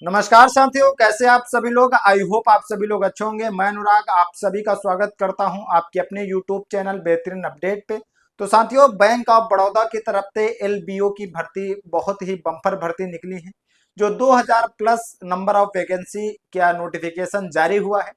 नमस्कार साथियों, कैसे आप सभी लोग। आई होप आप सभी लोग अच्छे होंगे। मैं अनुराग आप सभी का स्वागत करता हूं आपके अपने यूट्यूब चैनल बेहतरीन अपडेट पे। तो साथियों, बैंक ऑफ बड़ौदा की तरफ से एलबीओ की भर्ती बहुत ही बम्पर भर्ती निकली है, जो 2000 प्लस नंबर ऑफ वैकेंसी का नोटिफिकेशन जारी हुआ है।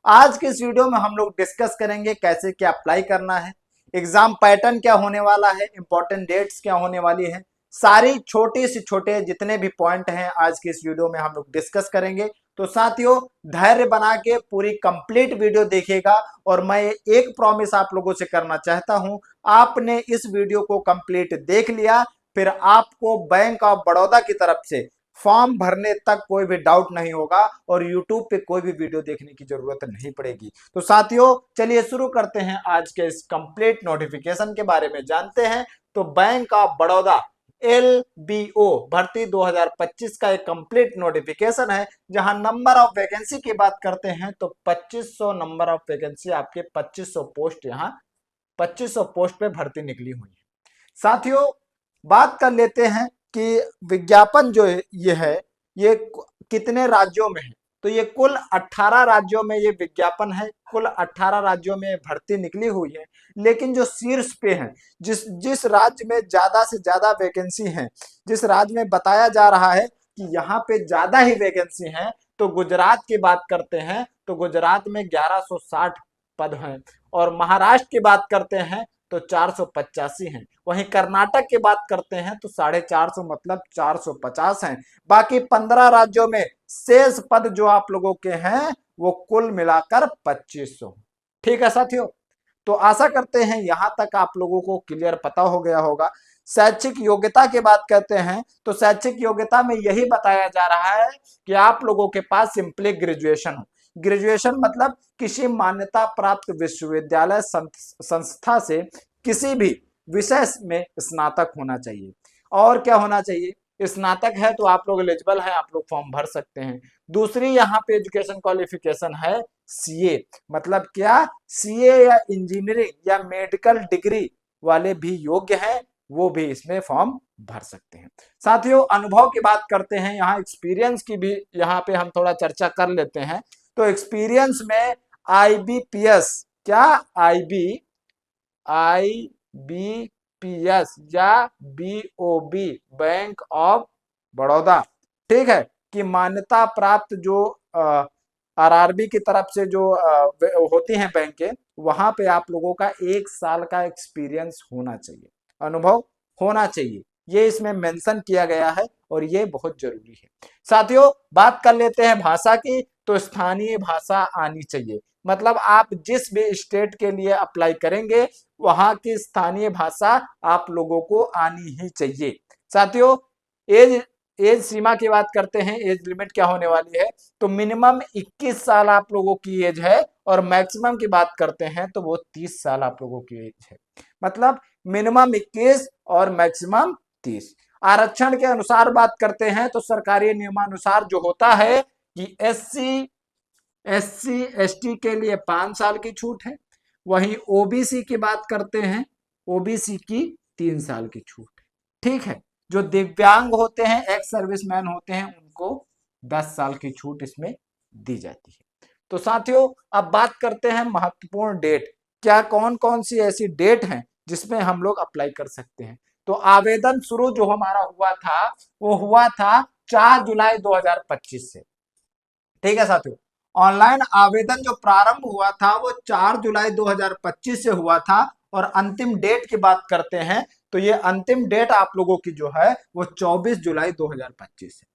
आज के इस वीडियो में हम लोग डिस्कस करेंगे कैसे क्या अप्लाई करना है, एग्जाम पैटर्न क्या होने वाला है, इंपॉर्टेंट डेट्स क्या होने वाली है। सारी छोटे से छोटे जितने भी पॉइंट हैं आज के इस वीडियो में हम लोग डिस्कस करेंगे। तो साथियों, धैर्य बना के पूरी कंप्लीट वीडियो देखिएगा। और मैं एक प्रॉमिस आप लोगों से करना चाहता हूं, आपने इस वीडियो को कंप्लीट देख लिया, फिर आपको बैंक ऑफ बड़ौदा की तरफ से फॉर्म भरने तक कोई भी डाउट नहीं होगा और यूट्यूब पे कोई भी वीडियो देखने की जरूरत नहीं पड़ेगी। तो साथियों, चलिए शुरू करते हैं आज के इस कंप्लीट नोटिफिकेशन के बारे में जानते हैं। तो बैंक ऑफ बड़ौदा एलबीओ भर्ती 2025 का एक कंप्लीट नोटिफिकेशन है, जहां नंबर ऑफ वैकेंसी की बात करते हैं तो 2500 नंबर ऑफ वैकेंसी, आपके 2500 पोस्ट, यहां 2500 पोस्ट पे भर्ती निकली हुई है। साथियों, बात कर लेते हैं कि विज्ञापन जो ये है ये कितने राज्यों में है। तो ये कुल 18 राज्यों में ये विज्ञापन है, कुल 18 राज्यों में भर्ती निकली हुई है। लेकिन जो शीर्ष पे है, जिस जिस राज्य में ज्यादा से ज्यादा वैकेंसी है, जिस राज्य में बताया जा रहा है कि यहाँ पे ज्यादा ही वैकेंसी है, तो गुजरात की बात करते हैं तो गुजरात में 1160 पद हैं। और महाराष्ट्र की बात करते हैं तो 485 हैं। वहीं कर्नाटक की बात करते हैं तो 450, मतलब 450 हैं। बाकी 15 राज्यों में शेष पद जो आप लोगों के हैं वो कुल मिलाकर 2500। ठीक है साथियों, तो आशा करते हैं यहां तक आप लोगों को क्लियर पता हो गया होगा। शैक्षिक योग्यता की बात करते हैं तो शैक्षिक योग्यता में यही बताया जा रहा है कि आप लोगों के पास सिंपली ग्रेजुएशन हो। ग्रेजुएशन मतलब किसी मान्यता प्राप्त विश्वविद्यालय संस्था से किसी भी विषय में स्नातक होना चाहिए। और क्या होना चाहिए? स्नातक है तो आप लोग एलिजिबल हैं, आप लोग फॉर्म भर सकते हैं। दूसरी यहाँ पे एजुकेशन क्वालिफिकेशन है सीए, मतलब क्या? सीए या इंजीनियरिंग या मेडिकल डिग्री वाले भी योग्य हैं, वो भी इसमें फॉर्म भर सकते हैं। साथियों, अनुभव की बात करते हैं, यहाँ एक्सपीरियंस की भी यहाँ पे हम थोड़ा चर्चा कर लेते हैं। तो एक्सपीरियंस में आईबीपीएस, क्या? आईबी आईबीपीएस या बीओबी, बैंक ऑफ बड़ौदा, ठीक है, कि मान्यता प्राप्त जो आरआरबी की तरफ से जो होती हैं बैंक, वहां पे आप लोगों का 1 साल का एक्सपीरियंस होना चाहिए, अनुभव होना चाहिए, ये इसमें मेंशन किया गया है और ये बहुत जरूरी है। साथियों, बात कर लेते हैं भाषा की। तो स्थानीय भाषा आनी चाहिए, मतलब आप जिस भी स्टेट के लिए अप्लाई करेंगे वहां की स्थानीय भाषा आप लोगों को आनी ही चाहिए। साथियों, एज एज सीमा की बात करते हैं, एज लिमिट क्या होने वाली है? तो मिनिमम 21 साल आप लोगों की एज है और मैक्सिमम की बात करते हैं तो वो 30 साल आप लोगों की एज है, मतलब मिनिमम 21 और मैक्सिमम 30। आरक्षण के अनुसार बात करते हैं तो सरकारी नियमानुसार जो होता है कि एससी एसटी के लिए 5 साल की छूट है। वहीं ओबीसी की बात करते हैं, ओबीसी की 3 साल की छूट है। ठीक है, जो दिव्यांग होते हैं, एक्स सर्विसमैन होते हैं, उनको 10 साल की छूट इसमें दी जाती है। तो साथियों, अब बात करते हैं महत्वपूर्ण डेट, क्या कौन कौन सी ऐसी डेट हैं जिसमें हम लोग अप्लाई कर सकते हैं। तो आवेदन शुरू जो हमारा हुआ था वो हुआ था 4 जुलाई 2025 से। ठीक है साथियों, ऑनलाइन आवेदन जो प्रारंभ हुआ था वो 4 जुलाई 2025 से हुआ था। और अंतिम डेट की बात करते हैं तो ये अंतिम डेट आप लोगों की जो है वो 24 जुलाई 2025 है।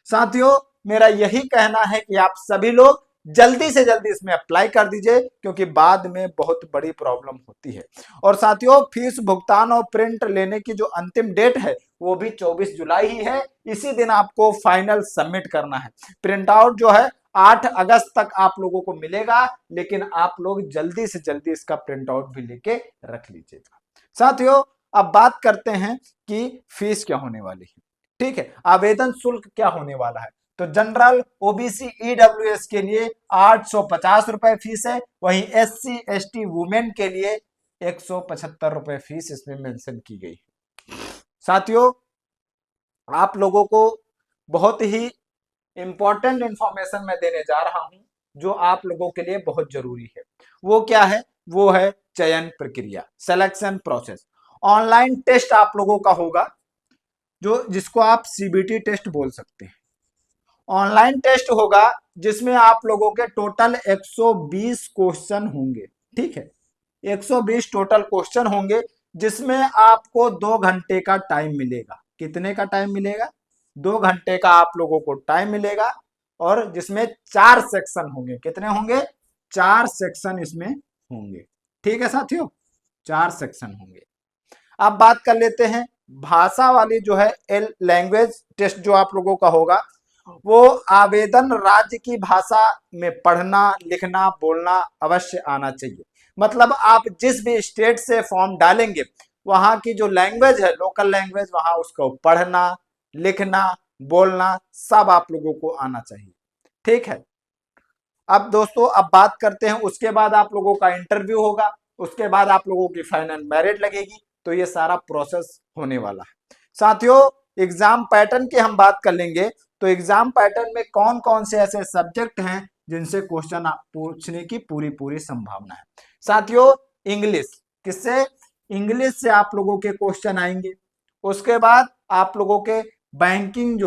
साथियों, मेरा यही कहना है कि आप सभी लोग जल्दी से जल्दी इसमें अप्लाई कर दीजिए, क्योंकि बाद में बहुत बड़ी प्रॉब्लम होती है। और साथियों, फीस भुगतान और प्रिंट लेने की जो अंतिम डेट है वो भी 24 जुलाई ही है। इसी दिन आपको फाइनल सबमिट करना है। प्रिंट आउट जो है 8 अगस्त तक आप लोगों को मिलेगा, लेकिन आप लोग जल्दी से जल्दी इसका प्रिंट आउट भी लेके रख लीजिएगा। साथियों, अब बात करते हैं कि फीस क्या होने वाली है। ठीक है, आवेदन शुल्क क्या होने वाला है। तो जनरल, ओबीसी, ईडब्ल्यूएस के लिए 850 रुपए फीस है। वहीं एससी एसटी वुमेन के लिए 175 रुपए फीस इसमें मेंशन की गई है। साथियों, आप लोगों को बहुत ही इंपॉर्टेंट इंफॉर्मेशन मैं देने जा रहा हूं जो आप लोगों के लिए बहुत जरूरी है। वो क्या है? वो है चयन प्रक्रिया, सिलेक्शन प्रोसेस। ऑनलाइन टेस्ट आप लोगों का होगा, जो जिसको आप सीबीटी टेस्ट बोल सकते हैं। ऑनलाइन टेस्ट होगा जिसमें आप लोगों के टोटल 120 क्वेश्चन होंगे। ठीक है, 120 टोटल क्वेश्चन होंगे, जिसमें आपको 2 घंटे का टाइम मिलेगा। कितने का टाइम मिलेगा? 2 घंटे का आप लोगों को टाइम मिलेगा, और जिसमें 4 सेक्शन होंगे। कितने होंगे? 4 सेक्शन इसमें होंगे। ठीक है साथियों, 4 सेक्शन होंगे। अब बात कर लेते हैं भाषा वाली जो है लैंग्वेज टेस्ट जो आप लोगों का होगा, वो आवेदन राज्य की भाषा में पढ़ना लिखना बोलना अवश्य आना चाहिए। मतलब आप जिस भी स्टेट से फॉर्म डालेंगे, वहां की जो लैंग्वेज है, लोकल लैंग्वेज, वहां उसको पढ़ना लिखना बोलना सब आप लोगों को आना चाहिए। ठीक है। अब दोस्तों, अब बात करते हैं, उसके बाद आप लोगों का इंटरव्यू होगा, उसके बाद आप लोगों की फाइनल मेरिट लगेगी। तो ये सारा प्रोसेस होने वाला है साथियों। एग्जाम पैटर्न की हम बात कर लेंगे, तो एग्जाम पैटर्न में कौन कौन से ऐसे सब्जेक्ट हैं जिनसे क्वेश्चन पूछने की पूरी पूरी संभावना है। साथियों, इंग्लिश, किससे? इंग्लिश से आप लोगों के क्वेश्चन आएंगे। उसके बाद आप लोगों के बैंकिंग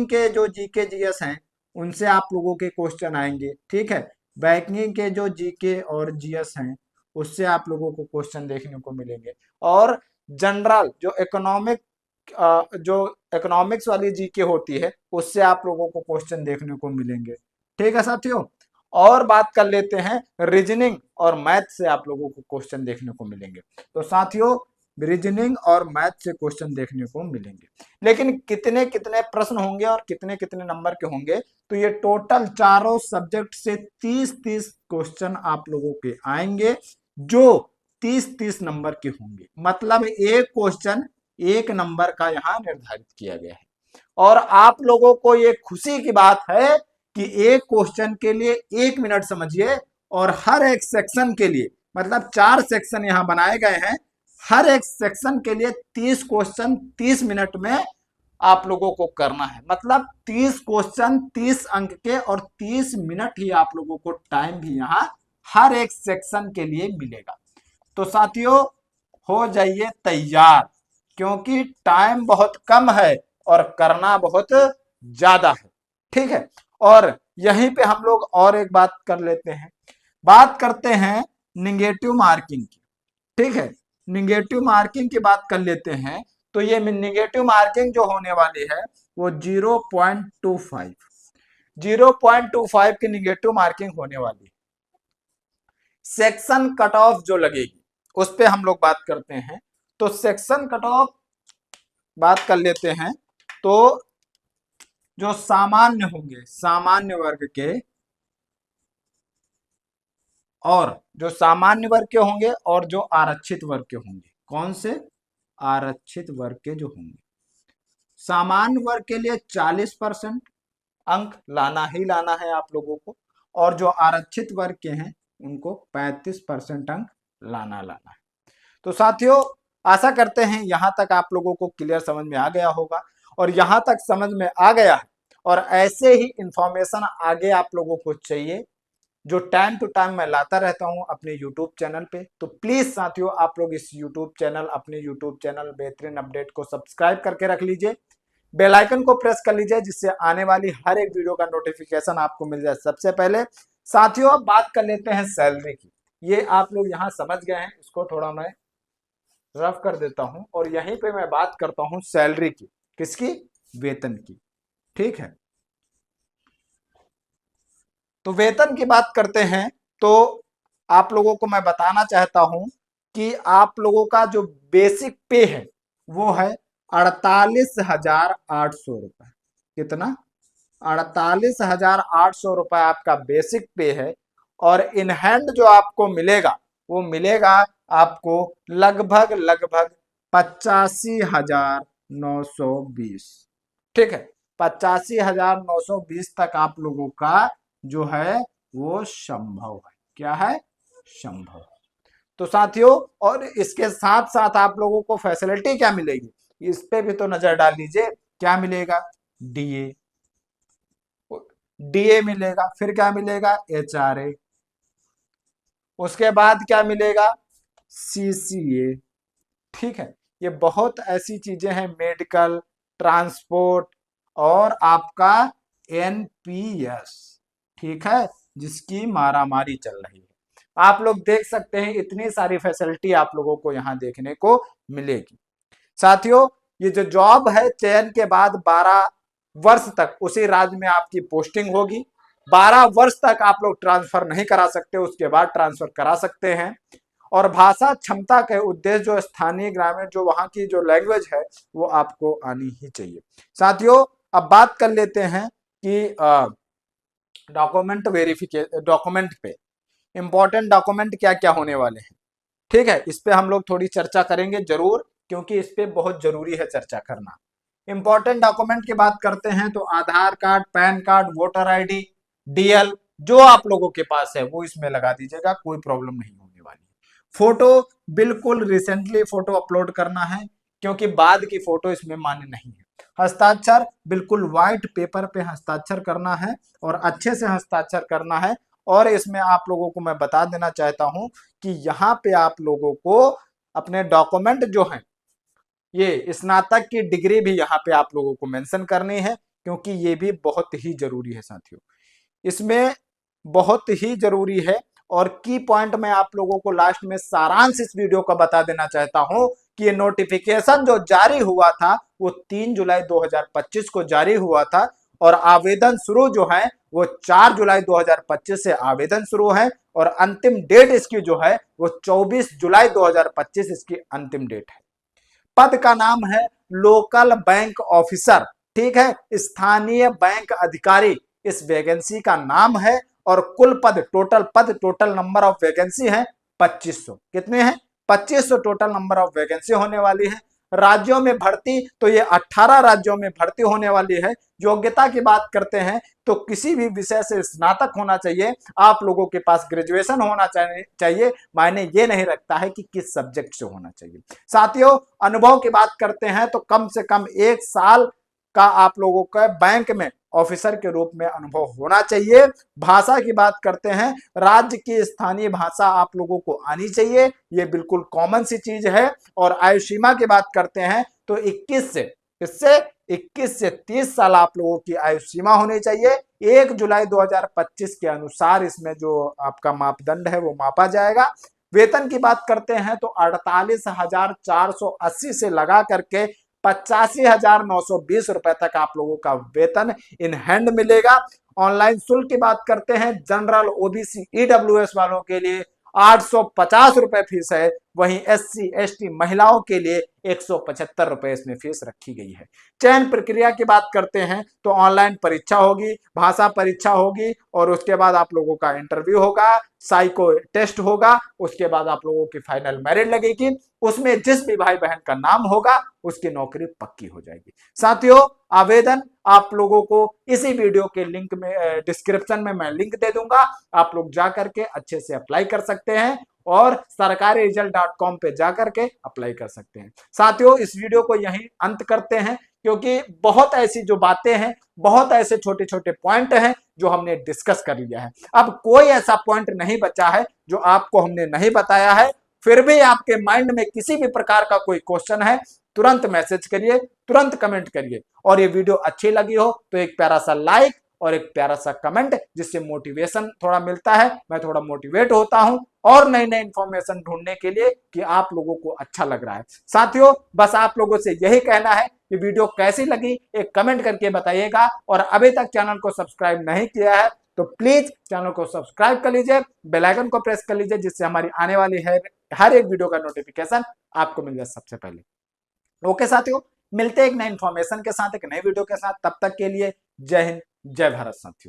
के जो जीके जीएस हैं, उनसे आप लोगों के क्वेश्चन आएंगे। ठीक है, बैंकिंग के जो जीके और जीएस हैं, उससे आप लोगों को क्वेश्चन देखने को मिलेंगे। और जनरल जो इकोनॉमिक्स वाली जीके होती है, उससे आप लोगों को क्वेश्चन देखने को मिलेंगे। ठीक है साथियों। और बात कर लेते हैं रीजनिंग और मैथ से आप लोगों को क्वेश्चन देखने को मिलेंगे। तो साथियों, रीजनिंग और मैथ से क्वेश्चन देखने को मिलेंगे। लेकिन कितने कितने प्रश्न होंगे और कितने कितने नंबर के होंगे, तो ये टोटल चारों सब्जेक्ट से 30-30 क्वेश्चन आप लोगों के आएंगे, जो 30-30 नंबर के होंगे। मतलब एक क्वेश्चन 1 नंबर का यहाँ निर्धारित किया गया है। और आप लोगों को ये खुशी की बात है कि एक क्वेश्चन के लिए 1 मिनट समझिए, और हर एक सेक्शन के लिए, मतलब 4 सेक्शन यहाँ बनाए गए हैं, हर एक सेक्शन के लिए 30 क्वेश्चन 30 मिनट में आप लोगों को करना है। मतलब 30 क्वेश्चन 30 अंक के, और 30 मिनट ही आप लोगों को टाइम भी यहाँ हर एक सेक्शन के लिए मिलेगा। तो साथियों, हो जाइए तैयार, क्योंकि टाइम बहुत कम है और करना बहुत ज्यादा है। ठीक है। और यहीं पे हम लोग और एक बात कर लेते हैं, बात करते हैं निगेटिव मार्किंग की। ठीक है, निगेटिव मार्किंग की बात कर लेते हैं। तो ये निगेटिव मार्किंग जो होने वाली है, वो 0.25 की निगेटिव मार्किंग होने वाली है। सेक्शन कट ऑफ जो लगेगी, उस पे हम लोग बात करते हैं। तो सेक्शन कट ऑफ बात कर लेते हैं। तो जो सामान्य होंगे, सामान्य वर्ग के, और जो सामान्य वर्ग के होंगे, और जो आरक्षित वर्ग के होंगे। कौन से? आरक्षित वर्ग के जो होंगे। सामान्य वर्ग के लिए 40% अंक लाना ही लाना है आप लोगों को, और जो आरक्षित वर्ग के हैं, उनको 35% अंक लाना है। तो साथियों, आशा करते हैं यहां तक आप लोगों को क्लियर समझ में आ गया होगा। और यहां तक समझ में आ गया है, और ऐसे ही इंफॉर्मेशन आगे आप लोगों को चाहिए, जो टाइम टू टाइम मैं लाता रहता हूं अपने यूट्यूब चैनल पे। तो प्लीज साथियों, आप लोग इस यूट्यूब चैनल, अपने यूट्यूब चैनल बेहतरीन अपडेट को सब्सक्राइब करके रख लीजिए, बेल आइकन को प्रेस कर लीजिए, जिससे आने वाली हर एक वीडियो का नोटिफिकेशन आपको मिल जाए सबसे पहले। साथियों, अब बात कर लेते हैं सैलरी की। ये आप लोग यहाँ समझ गए हैं, इसको थोड़ा मैं रफ कर देता हूं, और यहीं पे मैं बात करता हूं सैलरी की। किसकी? वेतन की। ठीक है। तो वेतन की बात करते हैं, तो आप लोगों को मैं बताना चाहता हूं कि आप लोगों का जो बेसिक पे है, वो है 48,800 रुपए। कितना? 48,800 रुपए आपका बेसिक पे है। और इन हैंड जो आपको मिलेगा, वो मिलेगा आपको लगभग लगभग 85,920। ठीक है, 85,920 तक आप लोगों का जो है वो संभव है। क्या है? संभव। तो साथियों, और इसके साथ साथ आप लोगों को फैसिलिटी क्या मिलेगी, इस पे भी तो नजर डाल लीजिए। क्या मिलेगा? डीए, डीए मिलेगा, फिर क्या मिलेगा, एचआरए, उसके बाद क्या मिलेगा, सीसीए। ठीक है, ये बहुत ऐसी चीजें हैं, मेडिकल, ट्रांसपोर्ट और आपका एनपीएस, ठीक है, जिसकी मारामारी चल रही है। आप लोग देख सकते हैं इतनी सारी फैसिलिटी आप लोगों को यहां देखने को मिलेगी। साथियों, ये जो जॉब है, चयन के बाद 12 वर्ष तक उसी राज्य में आपकी पोस्टिंग होगी। 12 वर्ष तक आप लोग ट्रांसफर नहीं करा सकते, उसके बाद ट्रांसफर करा सकते हैं। और भाषा क्षमता के उद्देश्य जो स्थानीय ग्रामीण जो वहां की जो लैंग्वेज है वो आपको आनी ही चाहिए। साथियों, अब बात कर लेते हैं कि डॉक्यूमेंट वेरिफिकेशन, डॉक्यूमेंट पे इंपॉर्टेंट डॉक्यूमेंट क्या क्या होने वाले हैं। ठीक है, इस पे हम लोग थोड़ी चर्चा करेंगे जरूर, क्योंकि इस पे बहुत जरूरी है चर्चा करना। इंपॉर्टेंट डॉक्यूमेंट की बात करते हैं तो Aadhaar card, PAN card, voter ID, DL, जो आप लोगों के पास है वो इसमें लगा दीजिएगा, कोई प्रॉब्लम नहीं होने वाली है। फोटो बिल्कुल रिसेंटली फोटो अपलोड करना है, क्योंकि बाद की फोटो इसमें मान्य नहीं है। हस्ताक्षर बिल्कुल व्हाइट पेपर पे हस्ताक्षर करना है और अच्छे से हस्ताक्षर करना है। और इसमें आप लोगों को मैं बता देना चाहता हूं कि यहाँ पे आप लोगों को अपने डॉक्यूमेंट जो है, ये स्नातक की डिग्री भी यहाँ पे आप लोगों को मेंशन करनी है, क्योंकि ये भी बहुत ही जरूरी है साथियों, इसमें बहुत ही जरूरी है। और की पॉइंट में आप लोगों को लास्ट में सारांश इस वीडियो का बता देना चाहता हूं कि ये नोटिफिकेशन जो जारी हुआ था वो 3 जुलाई 2025 को जारी हुआ था, और आवेदन शुरू जो है वो 4 जुलाई 2025 से आवेदन शुरू है, और अंतिम डेट इसकी जो है वो 24 जुलाई 2025 इसकी अंतिम डेट है। पद का नाम है लोकल बैंक ऑफिसर, ठीक है, स्थानीय बैंक अधिकारी इस वैकेंसी का नाम है। और कुल पद, टोटल पद, टोटल नंबर ऑफ वैकेंसी है 2500। कितने हैं, 2500 टोटल नंबर ऑफ वैकेंसी होने वाली है। राज्यों में भर्ती तो ये 18 राज्यों में भर्ती होने वाली है। योग्यता की बात करते हैं तो किसी भी विषय से स्नातक होना चाहिए, आप लोगों के पास ग्रेजुएशन होना चाहिए, मायने ये नहीं रखता है कि किस सब्जेक्ट से होना चाहिए। साथियों, अनुभव की बात करते हैं तो कम से कम 1 साल का आप लोगों का बैंक में ऑफिसर के रूप में अनुभव होना चाहिए। भाषा की बात करते हैं, राज्य की स्थानीय भाषा आप लोगों को आनी चाहिए, ये बिल्कुल कॉमन सी चीज है। और आयु सीमा की बात करते हैं तो 21 से 30 साल आप लोगों की आयु सीमा होनी चाहिए। 1 जुलाई 2025 के अनुसार इसमें जो आपका मापदंड है वो मापा जाएगा। वेतन की बात करते हैं तो 48,480 से लगा करके 85,920 रुपए तक आप लोगों का वेतन इन हैंड मिलेगा। ऑनलाइन शुल्क की बात करते हैं, जनरल, ओबीसी, ईडब्ल्यूएस वालों के लिए 850 रुपए फीस है, वहीं एससी एसटी महिलाओं के लिए 175 रुपए इसमें फीस रखी गई है। चयन प्रक्रिया की बात करते हैं तो ऑनलाइन परीक्षा होगी, भाषा परीक्षा होगी, और उसके बाद आप लोगों का इंटरव्यू होगा, साइको टेस्ट होगा, उसके बाद आप लोगों की फाइनल मेरिट लगेगी। उसमें जिस भी भाई बहन का नाम होगा उसकी नौकरी पक्की हो जाएगी। साथियों, आवेदन आप लोगों को इसी वीडियो के लिंक में, डिस्क्रिप्शन में मैं लिंक दे दूंगा, आप लोग जा करके अच्छे से अप्लाई कर सकते हैं और sarkariresult.com पे जाकर के अप्लाई कर सकते हैं। साथियों, इस वीडियो को यहीं अंत करते हैं, क्योंकि बहुत ऐसी जो बातें हैं, बहुत ऐसे छोटे छोटे पॉइंट हैं जो हमने डिस्कस कर लिया है। अब कोई ऐसा पॉइंट नहीं बचा है जो आपको हमने नहीं बताया है। फिर भी आपके माइंड में किसी भी प्रकार का कोई क्वेश्चन है, तुरंत मैसेज करिए, तुरंत कमेंट करिए। और ये वीडियो अच्छी लगी हो तो एक प्यारा सा लाइक और एक प्यारा सा कमेंट, जिससे मोटिवेशन थोड़ा मिलता है, मैं थोड़ा मोटिवेट होता हूं और नई नई इंफॉर्मेशन ढूंढने के लिए कि आप लोगों को अच्छा लग रहा है। साथियों, बस आप लोगों से यही कहना है कि वीडियो कैसी लगी एक कमेंट करके बताइएगा। और अभी तक चैनल को सब्सक्राइब नहीं किया है तो प्लीज चैनल को सब्सक्राइब कर लीजिए, बेल आइकन को प्रेस कर लीजिए, जिससे हमारी आने वाली हर एक वीडियो का नोटिफिकेशन आपको मिल जाए सबसे पहले। ओके साथियों, मिलते हैं एक नए इन्फॉर्मेशन के साथ, एक नए वीडियो के साथ। तब तक के लिए जय हिंद, जय भारत साथियों।